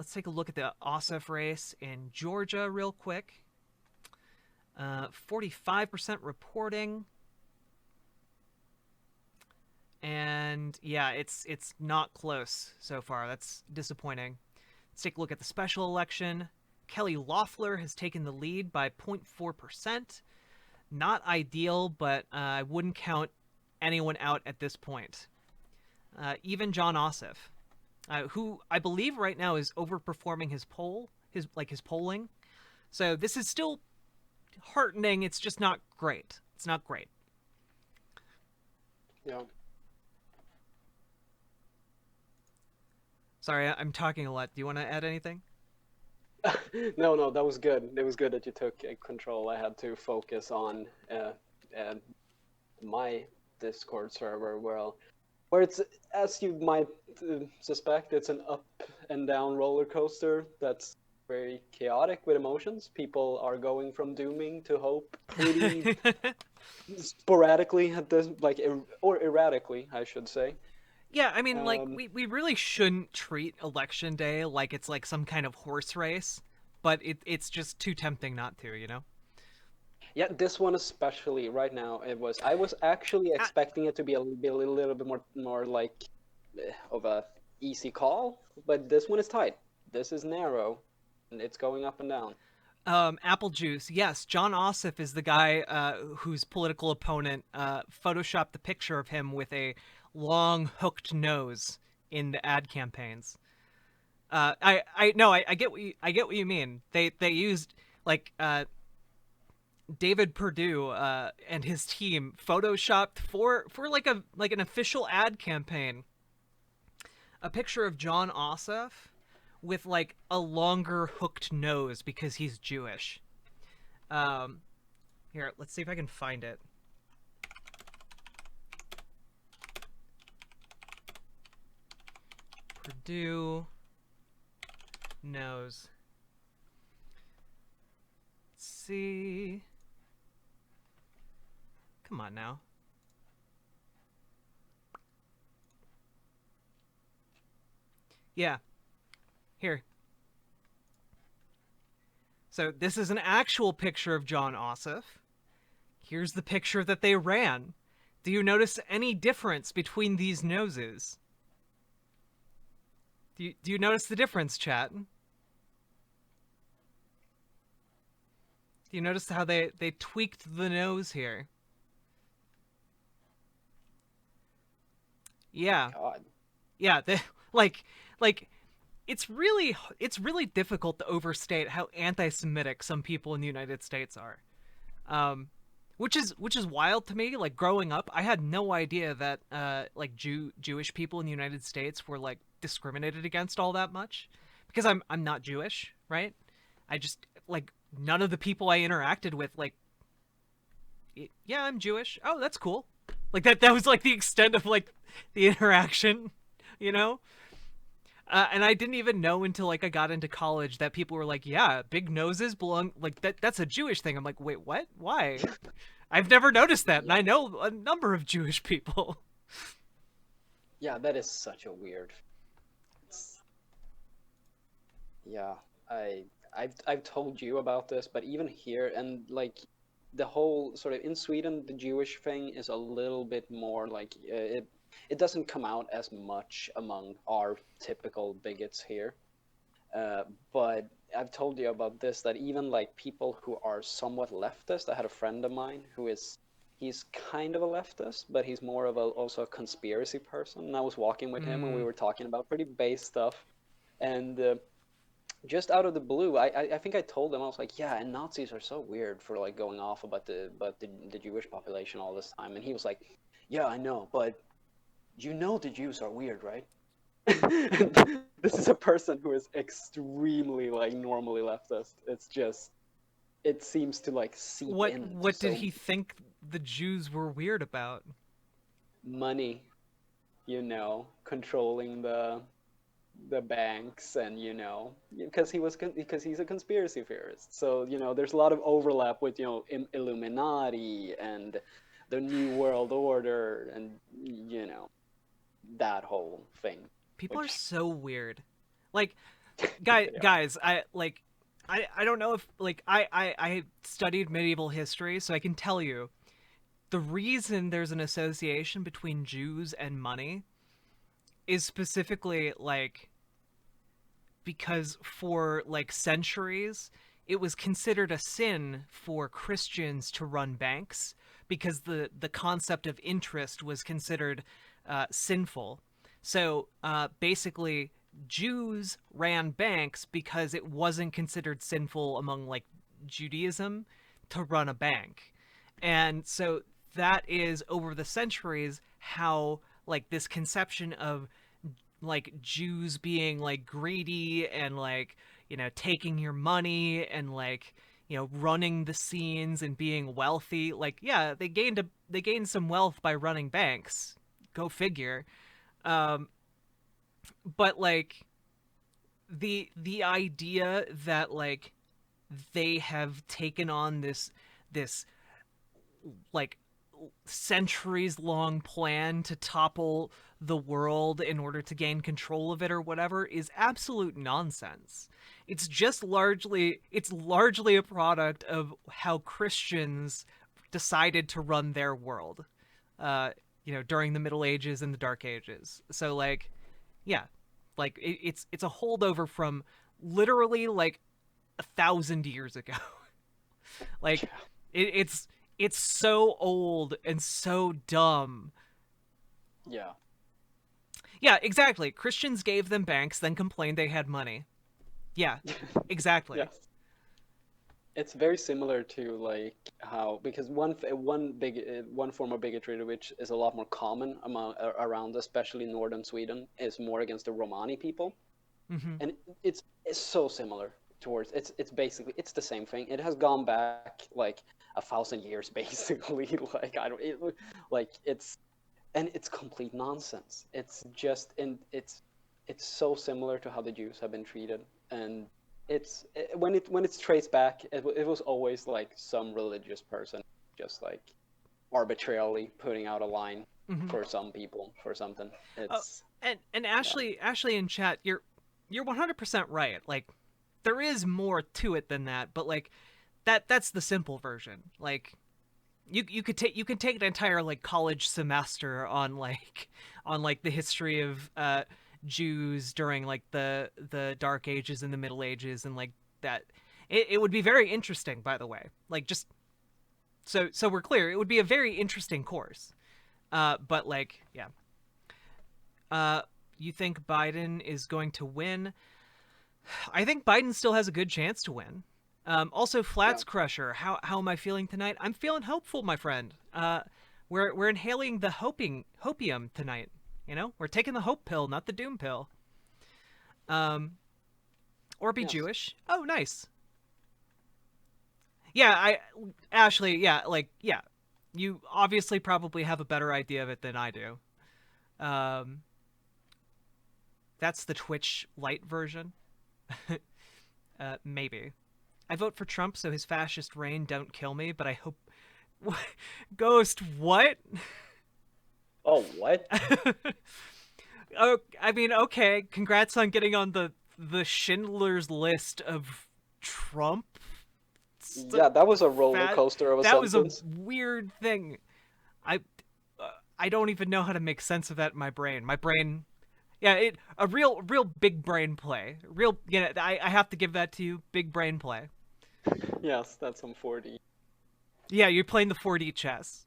let's take a look at the Ossoff race in Georgia real quick. 45% reporting. And yeah, it's not close so far. That's disappointing. Let's take a look at the special election. Kelly Loeffler has taken the lead by 0.4%. Not ideal, but I wouldn't count anyone out at this point. Even Jon Ossoff, who I believe right now is overperforming his polling. So this is still heartening. It's just not great. It's not great. Yeah. Sorry, I'm talking a lot. Do you want to add anything? No, that was good. It was good that you took control. I had to focus on uh, my Discord server, where it's, as you might suspect, it's an up and down roller coaster that's very chaotic with emotions. People are going from dooming to hope pretty sporadically at this, like, or erratically, I should say. Yeah, I mean, like, Um, we really shouldn't treat election day like it's like some kind of horse race, but it's just too tempting not to, you know? yeah, this one especially right now, I was actually Uh, expecting it to be a little bit more like of a easy call, but this one is tight. This is narrow, and it's going up and down. Apple Juice, yes, Jon Ossoff is the guy whose political opponent photoshopped the picture of him with a long hooked nose in the ad campaigns. I no, I get what you mean. They used like David Purdue and his team photoshopped for like an official ad campaign a picture of Jon Ossoff with like a longer hooked nose because he's Jewish. Um, Here, let's see if I can find it. Purdue nose. Let's see. Come on now. Yeah, here. So this is an actual picture of Jon Ossoff. Here's the picture that they ran. Do you notice any difference between these noses? Do you notice the difference, chat? Do you notice how they tweaked the nose here? Yeah, God. yeah. Like like it's really difficult to overstate how anti-Semitic some people in the United States are. Um, which is wild to me. Like growing up, I had no idea that like Jewish people in the United States were like discriminated against all that much because I'm not Jewish, right? I just like none of the people I interacted with like yeah, I'm Jewish. Oh, that's cool. Like that was like the extent of like the interaction, you know? And I didn't even know until like I got into college that people were like, "Yeah, big noses belong like that's a Jewish thing." I'm like, "Wait, what? Why?" I've never noticed that, and Yeah, I know a number of Jewish people. yeah, that is such a weird. It's, yeah, I've told you about this, but even here, and like the whole sort of in Sweden, the Jewish thing is a little bit more like it doesn't come out as much among our typical bigots here. Uh, but I've told you about this, that even like people who are somewhat leftist, I had a friend of mine who is, he's kind of a leftist, but he's more of a also a conspiracy person. And I was walking with him and we Mm, were talking about pretty base stuff. And just out of the blue, I think I told him, I was like, yeah, and Nazis are so weird for like going off about the Jewish population all this time. And he was like, yeah, I know, but you know the Jews are weird, right? This is a person who is extremely like normally leftist. It's just it seems to like seep into what did so he think the Jews were weird about? money, controlling the banks, and because because he's a conspiracy theorist. So there's a lot of overlap with Illuminati and the New World Order, and that whole thing, People are which so weird. Like They are. guys, I don't know if like I studied medieval history, so I can tell you the reason there's an association between Jews and money is specifically like because for like centuries it was considered a sin for Christians to run banks because the concept of interest was considered sinful. So basically, Jews ran banks because it wasn't considered sinful among like Judaism to run a bank. And so that is over the centuries how like this conception of like Jews being like greedy and like, you know, taking your money and like, you know, running the scenes and being wealthy. Like, yeah, they gained some wealth by running banks. Go figure. Um, but like the idea that like they have taken on this like centuries long plan to topple the world in order to gain control of it or whatever is absolute nonsense. It's largely a product of how Christians decided to run their world. You know, during the Middle Ages and the Dark Ages. So like, yeah, like it's a holdover from literally like 1,000 years ago. Like Yeah. it's so old and so dumb. Yeah. Yeah, exactly. Christians gave them banks, then complained they had money. Yeah, exactly. Yes. It's very similar to like how because one form of bigotry which is a lot more common around especially northern Sweden is more against the Romani people, Hmm. and it's so similar towards it's basically it's the same thing. It has gone back like 1,000 years basically. Like I don't it, like it's complete nonsense. It's just and it's so similar to how the Jews have been treated, and when it's traced back, it was always like some religious person just like arbitrarily putting out a line Hmm. for some people for something. Oh, It's and yeah, Ashley in chat, you're 100% right. Like there is more to it than that, but like that's the simple version. Like you could take an entire like college semester on like the history of Jews during like the Dark Ages and the Middle Ages and like that. It would be very interesting, by the way. Like just so we're clear, it would be a very interesting course. But like yeah, uh, you think Biden is going to win? I think Biden still has a good chance to win. Also, yeah. Flats Crusher. How am I feeling tonight? I'm feeling hopeful, my friend. We're inhaling the hopium tonight. You know, we're taking the hope pill, not the doom pill. Um, or be Yes. Jewish. Oh, nice. Yeah, Ashley. Yeah, like yeah. You obviously probably have a better idea of it than I do. Um, that's the Twitch Lite version. Maybe. I vote for Trump so his fascist reign don't kill me, but I hope. Ghost, what? Oh, what? Oh, I mean, okay. Congrats on getting on the Schindler's List of Trump. Yeah, that was a roller Fat. coaster of a That was a sentence. weird thing. I I don't even know how to make sense of that in my brain. My brain, yeah, it a real big brain play. Real, yeah. I have to give that to you. Big brain play. Yes, that's some 4D. Yeah, you're playing the 4D chess.